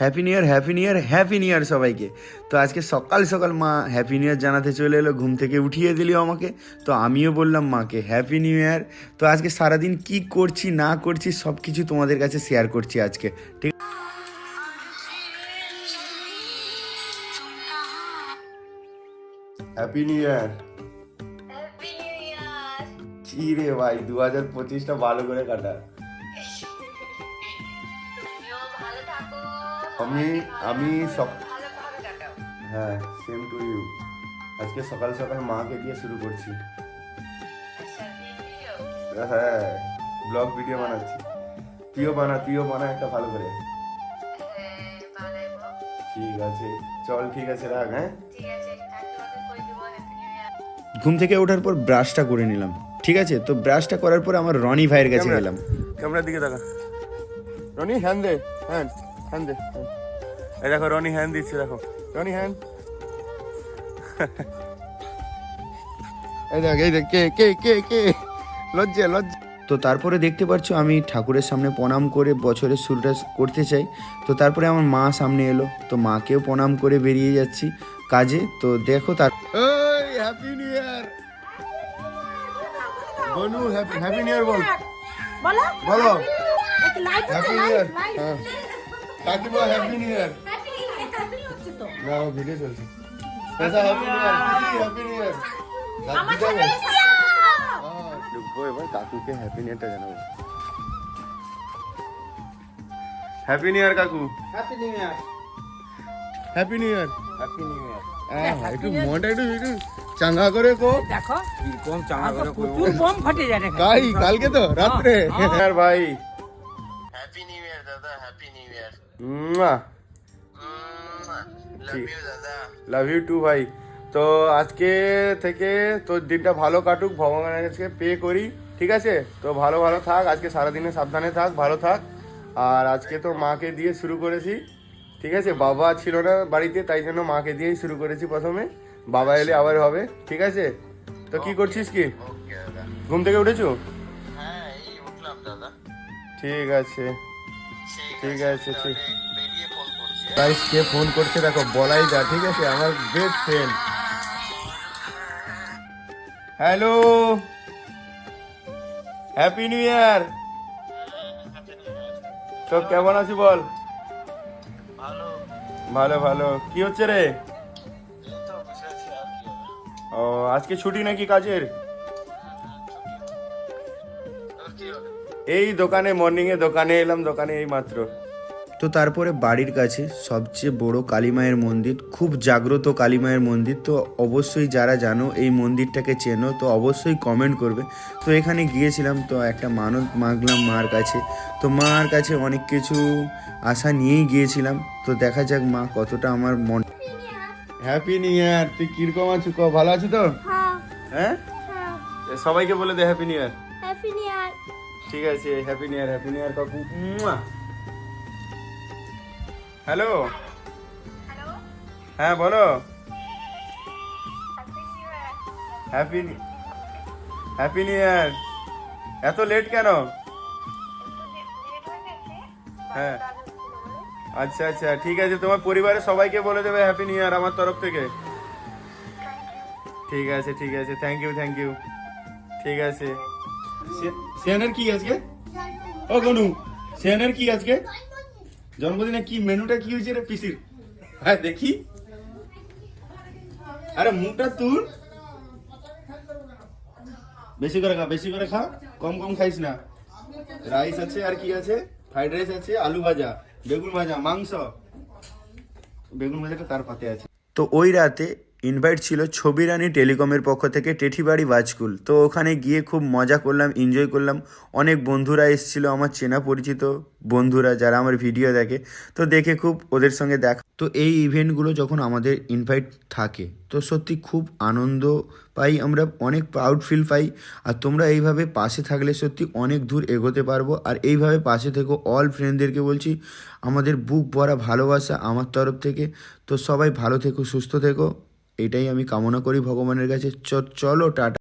Happy new year, happy new year, happy new ইয়ার সবাইকে। তো আজকে সকাল সকাল মা হ্যাপি নিউ ইয়ার জানাতে চলে এলো, ঘুম থেকে উঠিয়ে দিল আমাকে। তো আমিও বললাম মাকে হ্যাপি নিউ ইয়ার। তো আজকে সারাদিন কি করছি না করছি সব কিছু তোমাদের কাছে শেয়ার করছি আজকে, ঠিক। হ্যাপি নিউ ইয়ার। কি রে ভাই, 2025টা ভালো করে কাটা। আমি সব, হ্যাঁ সেম টু ইউ। আজকে সকাল সকাল মাকে দিয়ে শুরু করছি। হ্যাঁ, ব্লগ ভিডিও বানাচ্ছি। তুইও বানা একটা ভালো করে। ঠিক আছে চল, ঠিক আছে রাখ। হ্যাঁ, ঘুম থেকে ওঠার পর ব্রাশটা করে নিলাম, ঠিক আছে। তো ব্রাশটা করার পর আমার রনি ভাইয়ের কাছে গেলাম। ক্যামেরার দিকে দেখা, রনি হ্যান্ড দে, হ্যান্ড দে। এই দেখো রনি হ্যান্ড দিচ্ছে, দেখো রনি হ্যান্ড। এই দেখ কে লজ্জা। তো তারপরে দেখতে পাচ্ছ আমি ঠাকুরের সামনে প্রণাম করে বছরের শুরুটা করতে চাই। তো তারপরে আমার মা সামনে এলো, তো মাকেও প্রণাম করে বেরিয়ে যাচ্ছি কাজে। তো দেখো তার হ্যাপি নিউ ইয়ার বনু, হ্যাপি নিউ ইয়ার বলো হ্যাপি নিউ ইয়ার। হ্যাঁ কাকিমা হ্যাপি নিউ ইয়ার। না ভিডিও চলছে। হ্যাপি নিউ ইয়ার। এবার কাকুকে হ্যাপি নিউ ইয়ারটা জানাবো। হ্যাপি নিউ ইয়ার কাকু, happy new year. Happy new year. Happy new ইয়ার। একটু মনটা একটু চাঙ্গা করে কো। দেখো কি কম চাঙা করে কইবো, বম ফাটে যায় দেখো। কালকে তো রাতে यार ভাই। হ্যাপি নিউ ইয়ার দাদা, happy new year. Love you দাদা। লাভ ইউ টু ভাই। তো আজকে থেকে তোর দিনটা ভালো কাটুক, ভগবানের কাছে পে করি, ঠিক আছে। তো ভালো থাক, আজকে সারাদিনে সাবধানে থাক, ভালো থাক। আর আজকে তো মাকে দিয়ে শুরু করেছি, ঠিক আছে। বাবা ছিল না বাড়িতে, তাই জন্য মাকে দিয়েই শুরু করেছি প্রথমে। বাবা এলে আবার হবে, ঠিক আছে। তো কি করছিস কি? ওকে দাদা। ঘুম থেকে উঠেছো? হ্যাঁ এই উঠলাম দাদা। ঠিক আছে ঠিক আছে। বেরিয়ে ফোন করছি। গাইস কে ফোন করছে দেখো, বলাই যা, ঠিক আছে। আমার best friend. Hello, happy new ইয়ার। তো কেমন আছি বল? ভালো। কি হচ্ছে রে? এই তো বসে আছি, আর কি হবে? ও আজকে ছুটি নাকি কাজের? তোর কি হবে? এই দোকানে, দোকানে এলাম, দোকানে এই মাত্র। তো তারপরে বাড়ির কাছে সবচেয়ে বড় কালী মায়ের মন্দির, খুব জাগ্রত কালী মায়ের মন্দির। তো অবশ্যই যারা জানো এই মন্দিরটাকে চেনো তো অবশ্যই কমেন্ট করবে। তো এখানে গিয়েছিলাম, তো একটা মানত মাগলাম মার কাছে। তো মার কাছে অনেক কিছু আশা নিয়েই গিয়েছিলাম। তো দেখা যাক মা কতটা আমার মন। Happy new year. তুই কিরকম আছো? ভালো আছো তো? হ্যাঁ, সবাইকে বলে দে happy new year. Happy new year. ঠিক আছে, হ্যাপি নিউ ইয়ার কাকু। হ্যালো, হ্যাঁ বলো। Happy new year. এত লেট কেন? হ্যাঁ আচ্ছা ঠিক আছে, তোমার পরিবারের সবাইকে বলে দেবে হ্যাপি নিউ ইয়ার আমার তরফ থেকে। ঠিক আছে থ্যাংক ইউ। ঠিক আছে। সেনের কি আজকে? ও গনু, সেনের কি আজকে জন্মদিনে? কি মেনুটা কি হয়েছে রে পিসির? হ্যাঁ দেখি। আরে মুখটা তুল, বেশি করে খা, কম খাইস না। রাইস আছে, আর কি আছে? ফ্রাইড রাইস আছে, আলু ভাজা, বেগুন ভাজা, মাংস। বেগুন ভাজাটা তার পাতে আছে। তো ওই রাতে ইনভাইট ছিল ছবি রানী টেলিকমের পক্ষ থেকে টেঠিবাড়ি বাজকুল। তো ওখানে গিয়ে খুব মজা করলাম, এনজয় করলাম। অনেক বন্ধুরা এসেছিল, আমার চেনা পরিচিত বন্ধুরা যারা আমার ভিডিও দেখে। তো দেখে খুব ওদের সঙ্গে দেখা। তো এই ইভেন্টগুলো যখন আমাদের ইনভাইট থাকে তো সত্যি খুব আনন্দ পাই আমরা, অনেক প্রাউড ফিল পাই। আর তোমরা এইভাবে পাশে থাকলে সত্যি অনেক দূর এগোতে পারবো। আর এইভাবে পাশে থেকো। অল ফ্রেন্ডদেরকে বলছি আমাদের বুক ভরা ভালোবাসা আমার তরফ থেকে। তো সবাই ভালো থেকো, সুস্থ থেকো, এটাই আমি কামনা করি ভগবানের কাছে। চলো টাটা।